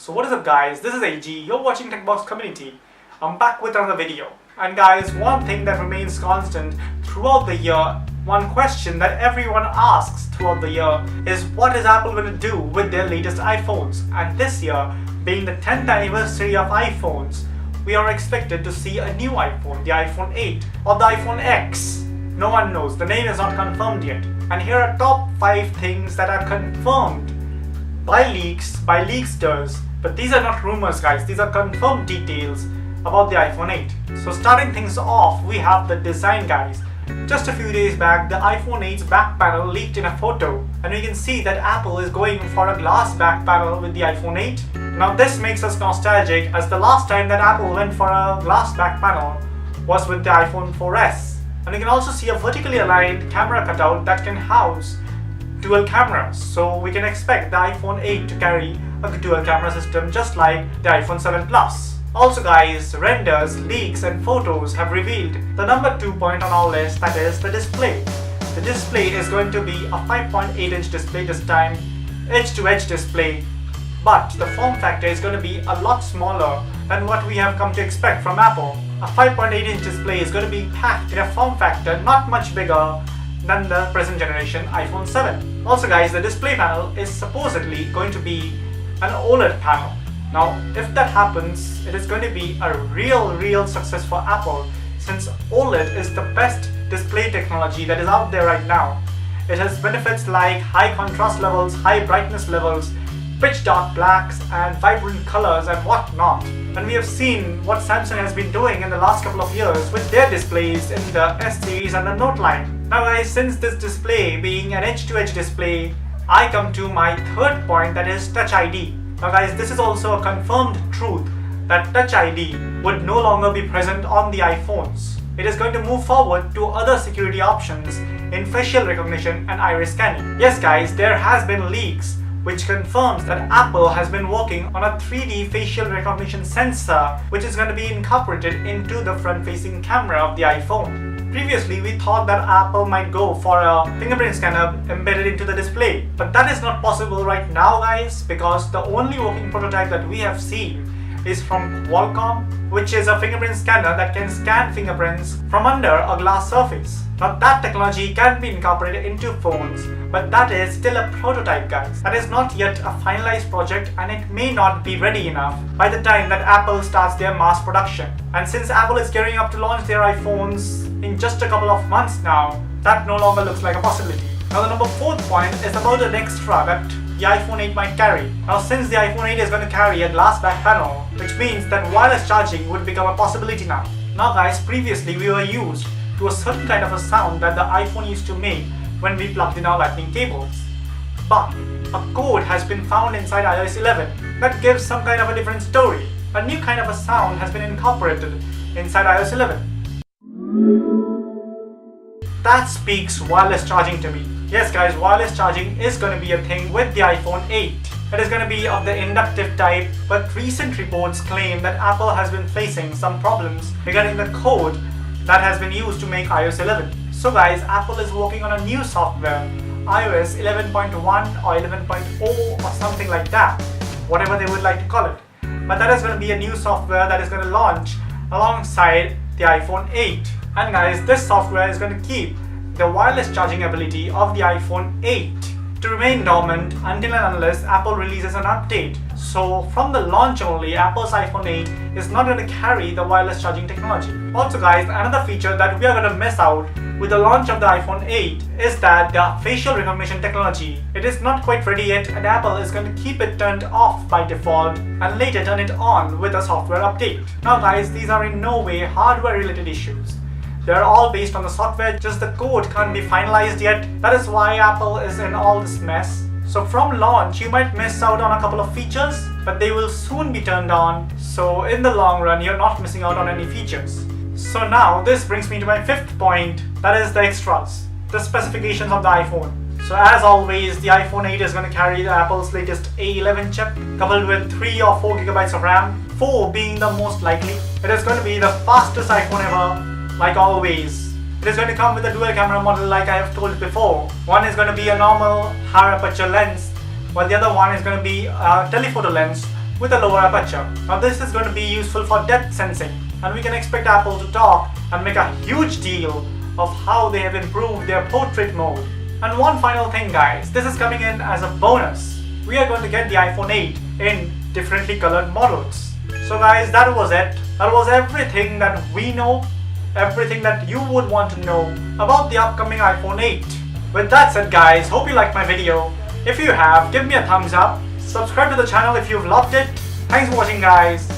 So what is up guys, this is AG, you're watching TechBox Community. I'm back with another video. And guys, one thing that remains constant throughout the year, one question that everyone asks throughout the year is what is Apple going to do with their latest iPhones? And this year, being the 10th anniversary of iPhones, we are expected to see a new iPhone, the iPhone 8 or the iPhone X. No one knows, the name is not confirmed yet. And here are top 5 things that are confirmed by leaksters. But these are not rumors guys, these are confirmed details about the iPhone 8. So starting things off, we have the design guys. Just a few days back, the iPhone 8's back panel leaked in a photo, and we can see that Apple is going for a glass back panel with the iPhone 8. Now this makes us nostalgic, as the last time that Apple went for a glass back panel was with the iPhone 4S. And we can also see a vertically aligned camera cutout that can house dual cameras. So we can expect the iPhone 8 to carry a dual camera system just like the iPhone 7 Plus. Also guys, renders, leaks and photos have revealed the number 2 point on our list, that is the display. The display is going to be a 5.8-inch display this time, edge-to-edge display, but the form factor is going to be a lot smaller than what we have come to expect from Apple. A 5.8-inch display is going to be packed in a form factor not much bigger than the present generation iPhone 7. Also guys, the display panel is supposedly going to be an OLED panel. Now, if that happens, it is going to be a real success for Apple, since OLED is the best display technology that is out there right now. It has benefits like high contrast levels, high brightness levels, pitch dark blacks and vibrant colors and whatnot. And we have seen what Samsung has been doing in the last couple of years with their displays in the S series and the Note line. Now guys, since this display being an edge-to-edge display, I come to my third point, that is Touch ID. Now guys, this is also a confirmed truth that Touch ID would no longer be present on the iPhones. It is going to move forward to other security options in facial recognition and iris scanning. Yes guys, there has been leaks which confirms that Apple has been working on a 3D facial recognition sensor which is going to be incorporated into the front-facing camera of the iPhone. Previously, we thought that Apple might go for a fingerprint scanner embedded into the display, but that is not possible right now guys, because the only working prototype that we have seen is from Qualcomm, which is a fingerprint scanner that can scan fingerprints from under a glass surface. Now that technology can be incorporated into phones, but that is still a prototype guys. That is not yet a finalized project, and it may not be ready enough by the time that Apple starts their mass production. And since Apple is gearing up to launch their iPhones in just a couple of months now, that no longer looks like a possibility. Now the number 4th point is about an extra that the iPhone 8 might carry. Now since the iPhone 8 is going to carry a glass back panel, which means that wireless charging would become a possibility now. Now guys, previously we were used to a certain kind of a sound that the iPhone used to make when we plugged in our lightning cables. But a code has been found inside iOS 11 that gives some kind of a different story. A new kind of a sound has been incorporated inside iOS 11. That speaks wireless charging to me. Yes guys, wireless charging is going to be a thing with the iPhone 8. It is going to be of the inductive type, but recent reports claim that Apple has been facing some problems regarding the code that has been used to make iOS 11. So guys, Apple is working on a new software, iOS 11.1 or 11.0 or something like that, whatever they would like to call it. But that is going to be a new software that is going to launch alongside the iPhone 8. And guys, this software is going to keep the wireless charging ability of the iPhone 8 to remain dormant until and unless Apple releases an update. So from the launch only, Apple's iPhone 8 is not going to carry the wireless charging technology. Also guys, another feature that we are going to miss out with the launch of the iPhone 8 is that the facial recognition technology. It is not quite ready yet, and Apple is going to keep it turned off by default and later turn it on with a software update. Now guys, these are in no way hardware related issues. They are all based on the software, just the code can't be finalized yet. That is why Apple is in all this mess. So from launch, you might miss out on a couple of features, but they will soon be turned on. So in the long run, you're not missing out on any features. So now this brings me to my 5th point, that is the extras, the specifications of the iPhone. So as always, the iPhone 8 is going to carry the Apple's latest A11 chip, coupled with 3 or 4 gigabytes of RAM, 4 being the most likely. It is going to be the fastest iPhone ever. Like always, it is going to come with a dual camera model like I have told before. One is going to be a normal higher aperture lens, while the other one is going to be a telephoto lens with a lower aperture. Now this is going to be useful for depth sensing, and we can expect Apple to talk and make a huge deal of how they have improved their portrait mode. And one final thing guys, this is coming in as a bonus. We are going to get the iPhone 8 in differently colored models. So guys, that was it. That was everything that we know, everything that you would want to know about the upcoming iPhone 8. With that said guys, hope you liked my video. If you have, give me a thumbs up. Subscribe to the channel if you've loved it. Thanks for watching guys.